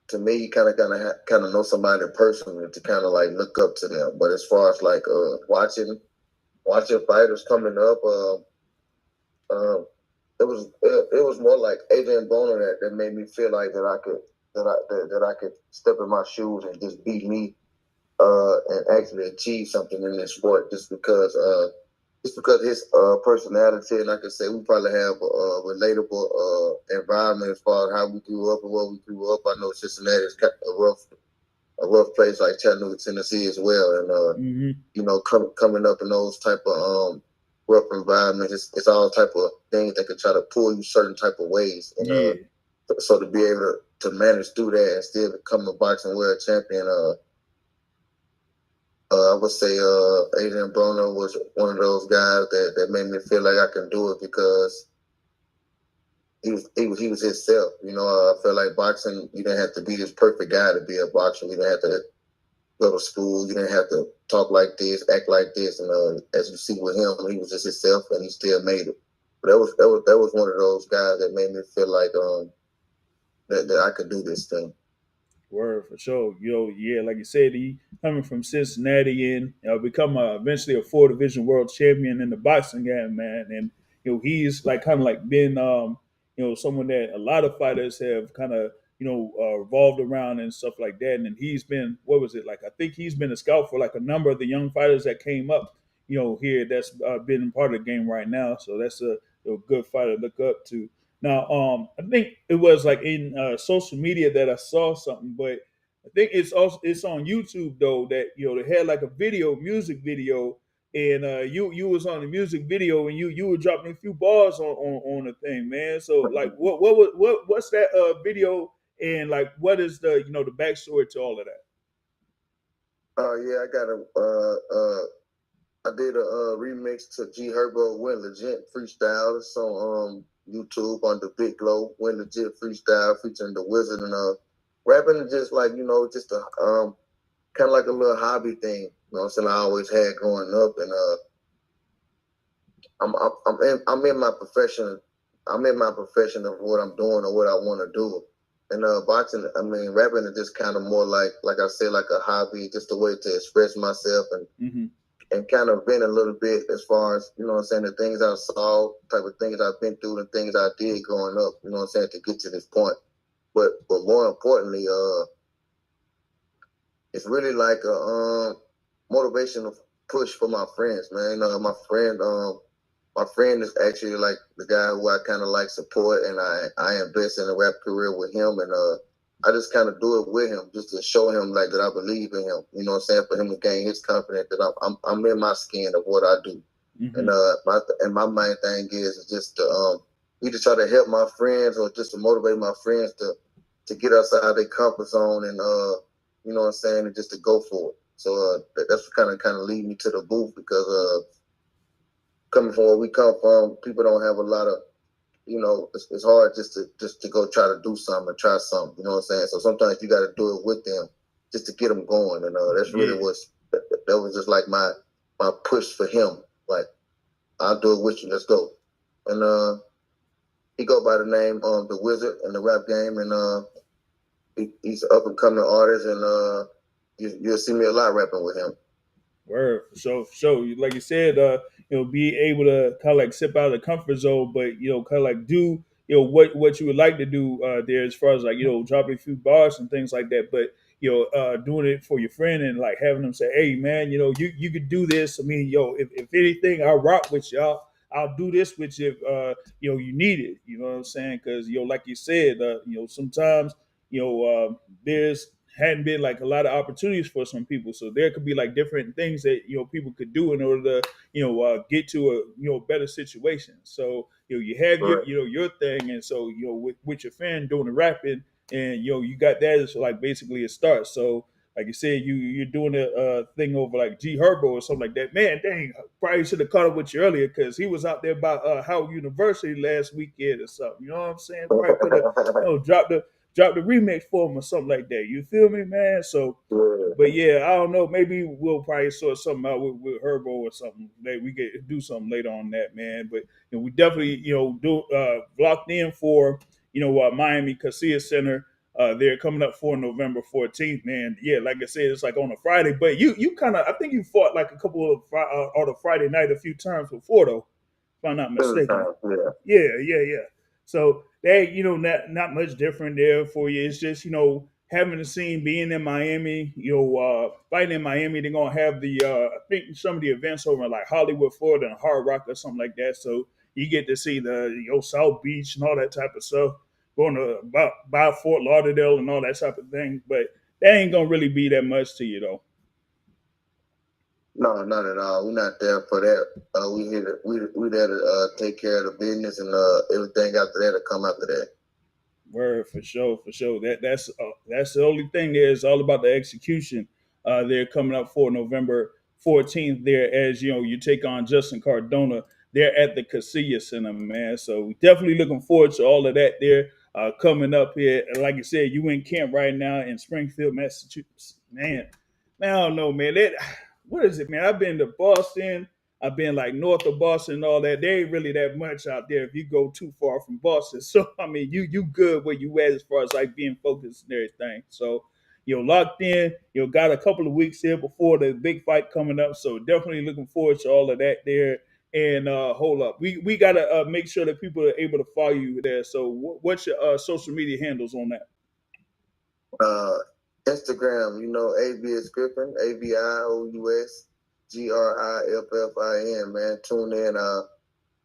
to me, you kind of know somebody personally to kind of like look up to them. But as far as like watching fighters coming up, it was more like Adrian Broner that made me feel like that I could step in my shoes and just beat me and actually achieve something in this sport, just because his personality, and like I say, we probably have a relatable environment as far as how we grew up and where we grew up. I know Cincinnati is a rough place like Chattanooga, Tennessee as well, and coming up in those type of rough environments, it's all type of things that can try to pull you certain type of ways, and Yeah. So to be able to manage through that and still become a boxing world champion, I would say Adrian Broner was one of those guys that made me feel like I can do it, because he was himself. I feel like boxing, you didn't have to be this perfect guy to be a boxer. You didn't have to go to school. You didn't have to talk like this, act like this. And as you see with him, he was just himself, and he still made it. That was one of those guys that made me feel like that I could do this thing. Word for sure. Yeah, like you said, he coming from Cincinnati and become eventually a 4 division world champion in the boxing game, man. And he's like kind of like been someone that a lot of fighters have kind of revolved around and stuff like that. And then he's been, what was it like? I think he's been a scout for like a number of the young fighters that came up, here that's been part of the game right now. So that's a good fighter to look up to. Now, I think it was like in social media that I saw something, but I think it's on YouTube though that they had like a music video, and you was on the music video and you were dropping a few bars on the thing, man. So like, what's that video, and like what is the backstory to all of that? Yeah, I did a remix to G Herbo Win Legit Freestyle. It's on YouTube on the Big Glow Win Legit Freestyle featuring the Wizard, and rapping is just like just a kind of like a little hobby thing. You know what I'm saying? I always had growing up, and I'm in my profession. I'm in my profession of what I'm doing or what I want to do. And boxing, I mean, rapping is just kind of more like I said, like a hobby, just a way to express myself and kind of vent a little bit as far as, what I'm saying, the things I saw, type of things I've been through, the things I did growing up, what I'm saying, to get to this point. But more importantly, it's really like a motivational push for my friends, man. My friend is actually like the guy who I kind of like support, and I invest in a rap career with him, and I just kind of do it with him just to show him like that I believe in him. You know what I'm saying? For him to gain his confidence that I'm in my skin of what I do. And my main thing is just to either try to help my friends or just to motivate my friends to get outside of their comfort zone, and you know what I'm saying, and just to go for it. So that's what kind of lead me to the booth, because coming from where we come from, people don't have a lot of, it's hard just to go try to do something and try something. You know what I'm saying? So sometimes you got to do it with them just to get them going, and that's really that was just like my push for him. Like, I'll do it with you. Let's go. And he go by the name the Wizard in the rap game, and he's an up and coming artist, and you'll see me a lot rapping with him. Word. So like you said, be able to kind of like step out of the comfort zone, but kind of like do what you would like to do there, as far as like dropping a few bars and things like that. But doing it for your friend and like having them say, "Hey, man, you could do this." I mean, if anything, I'll rock with y'all. I'll do this with you if you need it. You know what I'm saying? Because like you said, sometimes there's hadn't been like a lot of opportunities for some people, so there could be like different things that people could do in order to get to a better situation. So you have your thing, and so with your fan doing the rapping, and you got that as like basically a start. So like you said, you're doing a thing over like G Herbo or something like that. Man, dang, probably should have caught up with you earlier, because he was out there by Howard University last weekend or something. You know what I'm saying? Probably could have dropped the remix for him or something like that. You feel me, man? So, but yeah, I don't know. Maybe we'll probably sort something out with Herbo or something. That we get do something later on that, man. But we definitely do locked in for Miami Casilla Center. They're coming up for November 14th, man. Yeah, like I said, it's like on a Friday. But you kind of, I think you fought like a couple of on a Friday night a few times before, though, if I'm not mistaken. Yeah. So that not much different there for you. It's just having the scene, being in Miami, fighting in Miami. They're gonna have the I think some of the events over in like Hollywood, Florida, and Hard Rock or something like that. So you get to see the South Beach and all that type of stuff. Going to by Fort Lauderdale and all that type of thing. But that ain't gonna really be that much to you though. No, not at all. We're not there for that. We there to take care of the business, and everything after that to come after that. Word, for sure. That's the only thing there. It's all about the execution. They're coming up for November 14th. There, as you take on Justin Cardona. They're at the Casilla Center, man. So we definitely looking forward to all of that there coming up here. And like you said, you in camp right now in Springfield, Massachusetts, man. I don't know, man. What is it, man? I've been to Boston. I've been like north of Boston and all that. There ain't really that much out there if you go too far from Boston. So I mean, you good where you at as far as like being focused and everything. So locked in. Got a couple of weeks here before the big fight coming up. So definitely looking forward to all of that there. And hold up, we gotta make sure that people are able to follow you there. So what's your social media handles on that? Instagram, Avious Griffin, AVIOUSGRIFFIN, man. Tune in.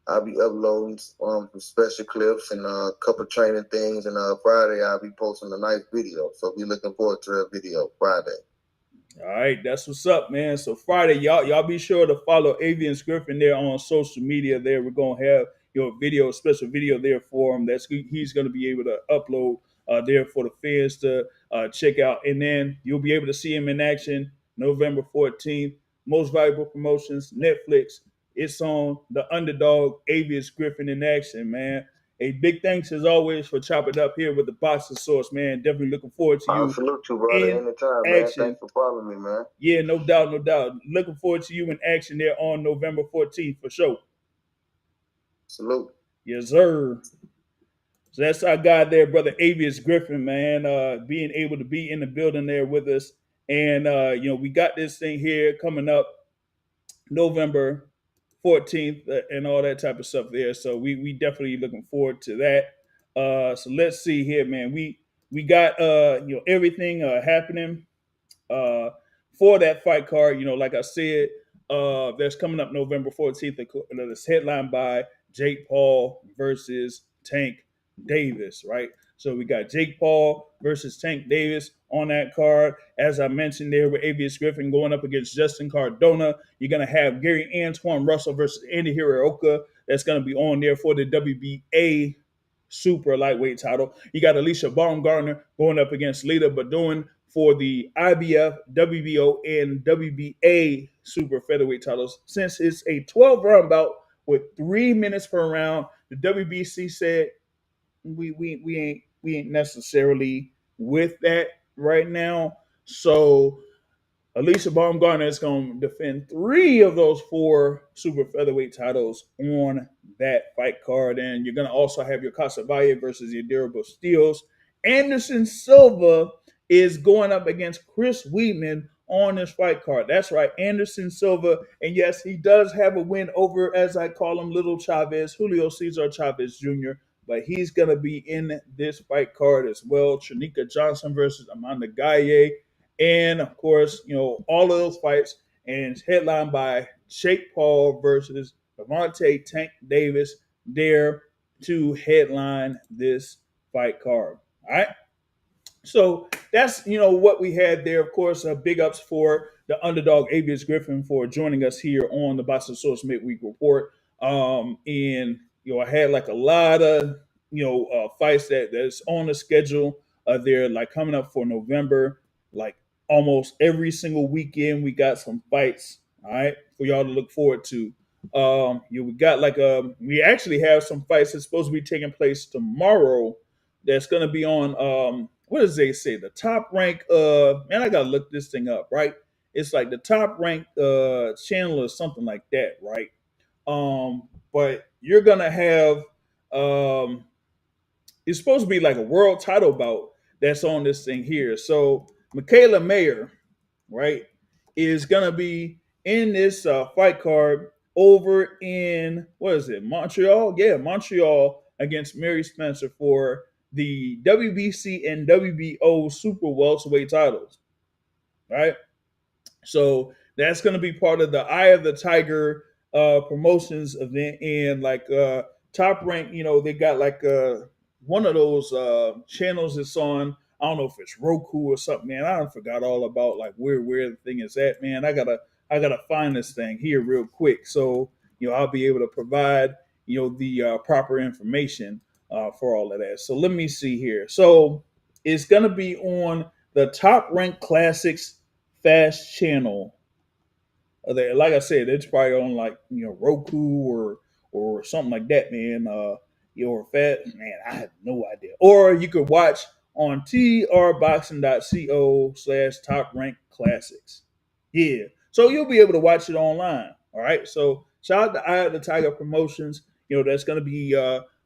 I'll be uploading some special clips and a couple training things. And Friday, I'll be posting a nice video. So be looking forward to that video Friday. All right, that's what's up, man. So Friday, y'all be sure to follow Avious Griffin there on social media. There, we're gonna have special video there for him. He's gonna be able to upload there for the fans to check out, and then you'll be able to see him in action November 14th. Most Valuable Promotions, Netflix. It's on the Underdog. Avious Griffin in action, man. A big thanks as always for chopping up here with the Boxing Source, man. Definitely looking forward to you. I'll salute you, brother, anytime, man. Thanks for following me, man. Yeah, no doubt, no doubt. Looking forward to you in action there on November 14th for sure. Salute. Yes, sir. So that's our guy there, brother Avious Griffin, man. Being able to be in the building there with us. And we got this thing here coming up November 14th and all that type of stuff there. So we definitely looking forward to that. So let's see here, man. We got everything happening for that fight card. Like I said, that's coming up November 14th. That's headlined by Jake Paul versus Tank Davis, right? So we got Jake Paul versus Tank Davis on that card. As I mentioned there with Avious Griffin going up against Justin Cardona. You're going to have Gary Antoine Russell versus Andy Hirooka. That's going to be on there for the WBA super lightweight title. You got Alicia Baumgartner going up against Lita Badoin for the IBF, WBO, and WBA super featherweight titles. Since it's a 12-round bout with 3 minutes per round, the WBC said we ain't necessarily with that right now. So Alicia Baumgartner is going to defend 3 of those 4 super featherweight titles on that fight card. And you're going to also have your Casa Valle versus Yadira Bustillos. Anderson Silva is going up against Chris Weidman on this fight card. That's right, Anderson Silva. And yes, he does have a win over, as I call him, Little Chavez, Julio Cesar Chavez Jr., but he's going to be in this fight card as well. Trinica Johnson versus Amanda Gaye. And, of course, all of those fights. And it's headlined by Jake Paul versus Devontae Tank Davis there to headline this fight card. All right? So that's, what we had there. Of course, big ups for the Underdog Avious Griffin for joining us here on the Boxing Source Midweek Report. And I had like a lot of fights that's on the schedule. They're like coming up for November. Like almost every single weekend, we got some fights. All right, for y'all to look forward to. We got we actually have some fights that's supposed to be taking place tomorrow. That's going to be on what does they say? The top rank. Man, I gotta look this thing up. Right, it's like the top ranked channel or something like that. Right. But you're gonna have it's supposed to be like a world title bout that's on this thing here. So Michaela Mayer, right, is gonna be in this fight card over in Montreal? Yeah, Montreal against Mary Spencer for the WBC and WBO super welterweight titles. Right? So that's going to be part of the Eye of the Tiger promotions event. And Top Rank, they got one of those channels that's on. I don't know if it's Roku or something, man. I forgot all about where the thing is at, man. I gotta find this thing here real quick, so I'll be able to provide the proper information for all of that. So let me see here. So it's gonna be on the Top Rank Classics Fast channel. Like I said, it's probably on Roku or something like that, man. Or Fat, man, I have no idea. Or you could watch on trboxing.co/top rank classics. Yeah. So you'll be able to watch it online. All right. So shout out to Eye of the Tiger Promotions. That's going to be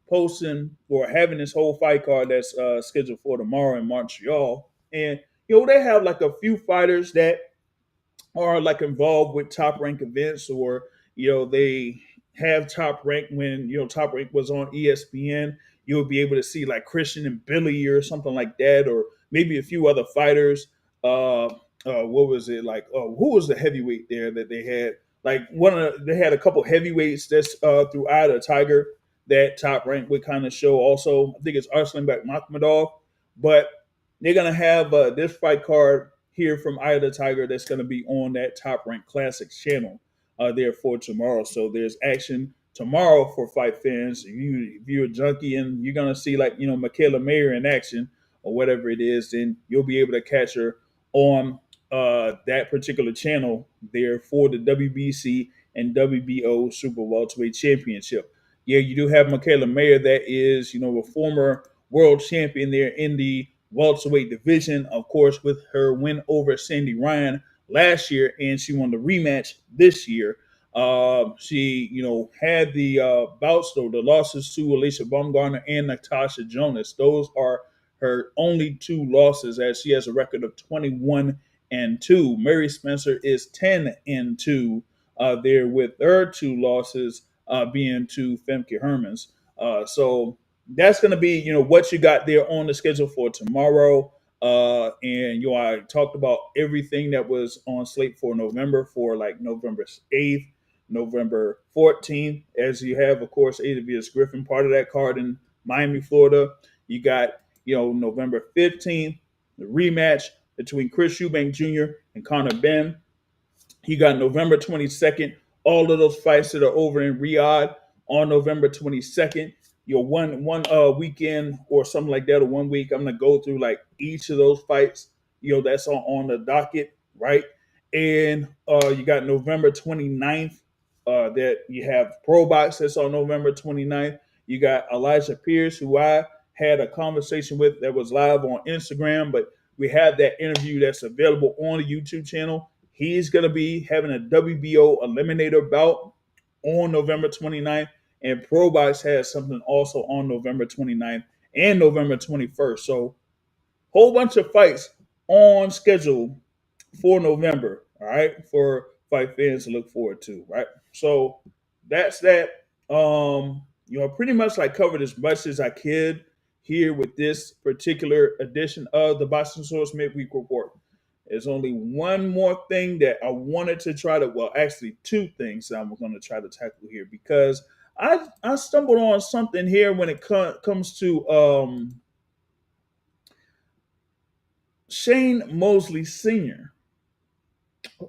posting or having this whole fight card that's scheduled for tomorrow in Montreal. And they have like a few fighters that are like involved with top rank events, or they have top rank when top rank was on ESPN. You'll be able to see like Christian and Billy or something like that, or maybe a few other fighters. What was it like? Who was the heavyweight there that they had? Like they had a couple heavyweights that's through Eye of the Tiger that top rank would kind of show. Also, I think it's Arslanbek Makhmadov, but they're gonna have this fight card here from Eye of the Tiger that's gonna be on that Top Rank Classics channel there for tomorrow. So there's action tomorrow for fight fans. If you're a junkie and you're gonna see like Michaela Mayer in action or whatever it is, then you'll be able to catch her on that particular channel there for the WBC and WBO Super Welterweight Championship. Yeah, you do have Michaela Mayer, that is, a former world champion there in the welterweight division, of course, with her win over Sandy Ryan last year, and she won the rematch this year. She, had the bouts, though, the losses to Alicia Baumgartner and Natasha Jonas. Those are her only two losses, as she has a record of 21-2. Mary Spencer is 10-2 there, with her two losses being to Femke Hermans. So that's going to be, what you got there on the schedule for tomorrow. And, I talked about everything that was on slate for November, for like November 8th, November 14th, as you have, of course, Avious Griffin, part of that card in Miami, Florida. You got, November 15th, the rematch between Chris Eubank Jr. and Conor Benn. You got November 22nd, all of those fights that are over in Riyadh on November 22nd. One weekend or something like that, or 1 week, I'm gonna go through like each of those fights, that's on the docket, right? And you got November 29th, that you have Pro Box that's on November 29th. You got Elijah Pierce, who I had a conversation with that was live on Instagram, but we have that interview that's available on the YouTube channel. He's going to be having a WBO eliminator bout on November 29th, and Pro Box has something also on November 29th and November 21st. So, whole bunch of fights on schedule for November, all right, for fight fans to look forward to, right? So, that's that. Pretty much like covered as much as I could here with this particular edition of the Boston Source Midweek Report. There's only one more thing that I wanted to try to, well, actually two things that I'm going to try to tackle here, because I stumbled on something here when it comes to Shane Mosley Sr.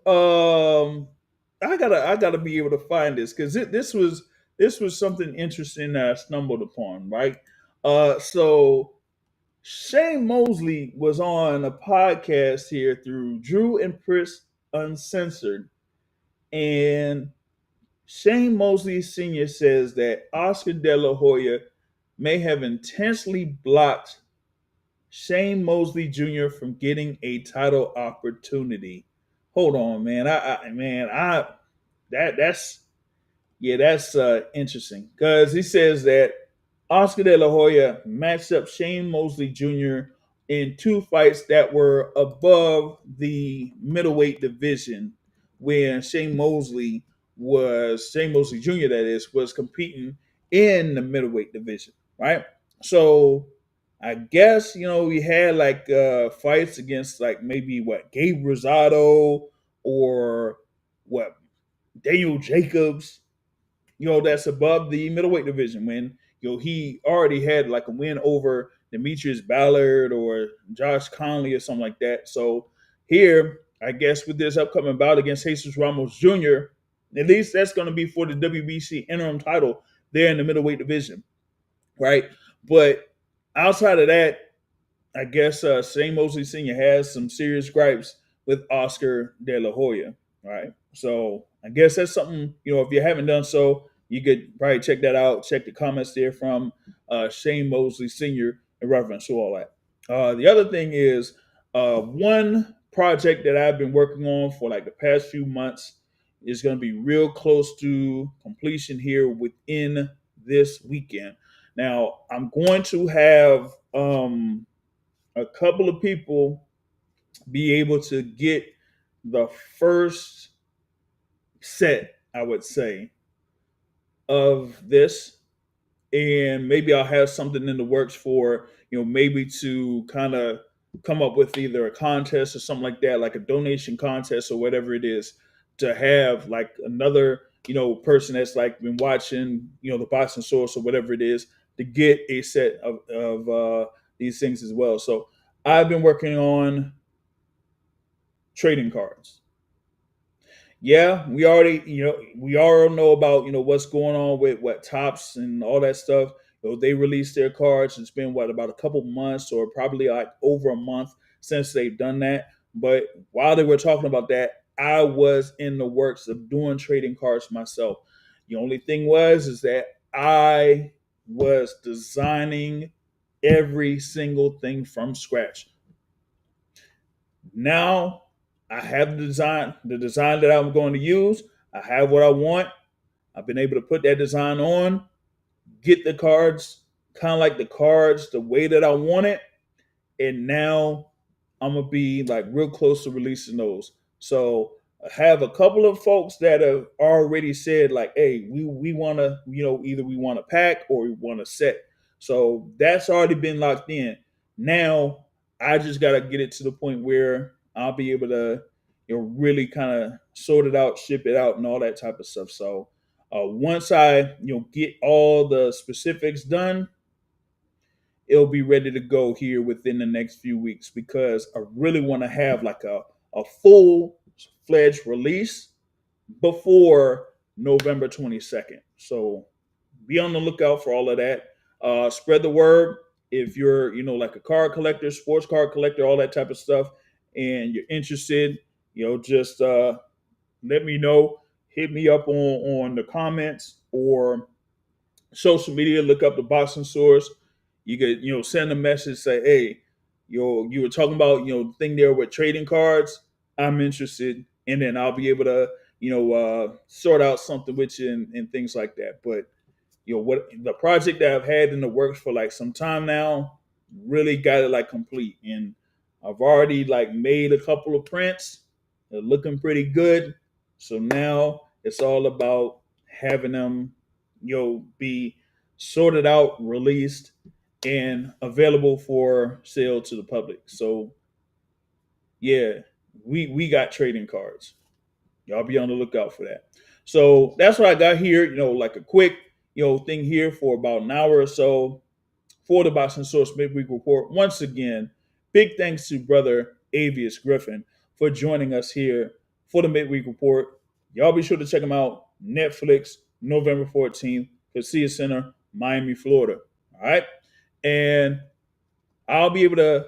I gotta be able to find this, because this was something interesting that I stumbled upon, right? So Shane Mosley was on a podcast here through Drew and Chris Uncensored, and Shane Mosley Sr. says that Oscar De La Hoya may have intentionally blocked Shane Mosley Jr. from getting a title opportunity. Hold on, man. That's interesting, because he says that Oscar De La Hoya matched up Shane Mosley Jr. in two fights that were above the middleweight division, when Shane Mosley Jr., that is, was competing in the middleweight division, right? So I guess we had like fights against like maybe Gabe Rosado or what Daniel Jacobs, that's above the middleweight division, when he already had like a win over Demetrius Ballard or Josh Conley or something like that. So here, I guess with this upcoming bout against Jesus Ramos Jr., at least that's going to be for the WBC interim title there in the middleweight division, right? But outside of that, I guess Shane Mosley Sr. has some serious gripes with Oscar De La Hoya, right? So I guess that's something, if you haven't done so, you could probably check that out. Check the comments there from Shane Mosley Sr. in reference to all that. The other thing is one project that I've been working on for like the past few months, is going to be real close to completion here within this weekend. Now, I'm going to have a couple of people be able to get the first set, I would say, of this, and maybe I'll have something in the works for maybe to kind of come up with either a contest or something like that, like a donation contest or whatever it is, to have like another person that's like been watching the Boston Source or whatever it is to get a set of these things as well. So I've been working on trading cards. Yeah, we all know about what's going on with what Tops and all that stuff. They released their cards. It's been what, about a couple months or probably like over a month since they've done that. But while they were talking about that, I was in the works of doing trading cards myself. The only thing is that I was designing every single thing from scratch. Now I have the design that I'm going to use. I have what I want. I've been able to put that design on, get the cards, kind of like the cards the way that I want it, and now I'm gonna be like real close to releasing those. So I have a couple of folks that have already said like, "Hey, we want to, either we want a pack or we want a set." So that's already been locked in. Now I just gotta get it to the point where I'll be able to, really kind of sort it out, ship it out, and all that type of stuff. So once I, get all the specifics done, it'll be ready to go here within the next few weeks because I really want to have like a full fledged release before November 22nd. So be on the lookout for all of that. Spread the word if you're, like a card collector, sports card collector, all that type of stuff, and you're interested, just let me know. Hit me up on the comments or social media, look up the Boston Source. You could, send a message, say, hey, you were talking about, the thing there with trading cards. I'm interested. And then I'll be able to, sort out something with you and things like that. But, what the project that I've had in the works for like some time now, really got it like complete. And I've already like made a couple of prints. They're looking pretty good. So now it's all about having them, be sorted out, released, and available for sale to the public. So yeah, we got trading cards. Y'all be on the lookout for that. So that's what I got here. Like a quick thing here for about an hour or so for the Boston Source Midweek Report. Once again, big thanks to brother Avious Griffin for joining us here for the Midweek Report. Y'all be sure to check him out. Netflix, November 14th, Casilla Center, Miami, Florida. All right. And I'll be able to,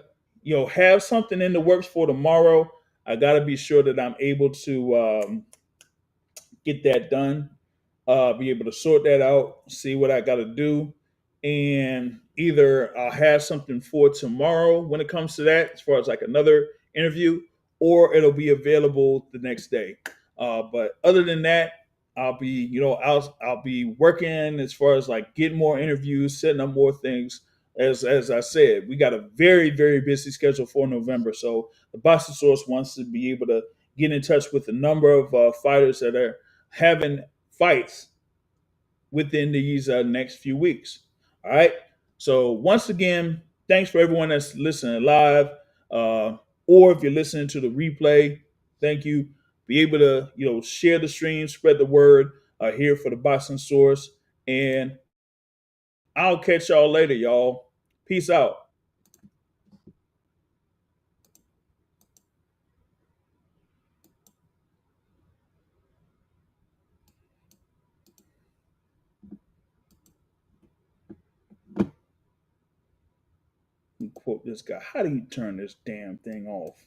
have something in the works for tomorrow. I got to be sure that I'm able to get that done, be able to sort that out, see what I got to do. And either I'll have something for tomorrow when it comes to that, as far as like another interview, or it'll be available the next day. But other than that, I'll be, I'll be working as far as like getting more interviews, setting up more things. As I said, we got a very, very busy schedule for November. So the Boston Source wants to be able to get in touch with a number of fighters that are having fights within these next few weeks. All right. So once again, thanks for everyone that's listening live, or if you're listening to the replay, thank you. Be able to share the stream, spread the word here for the Boston Source, and I'll catch y'all later, y'all. Peace out. Quote this guy. How do you turn this damn thing off?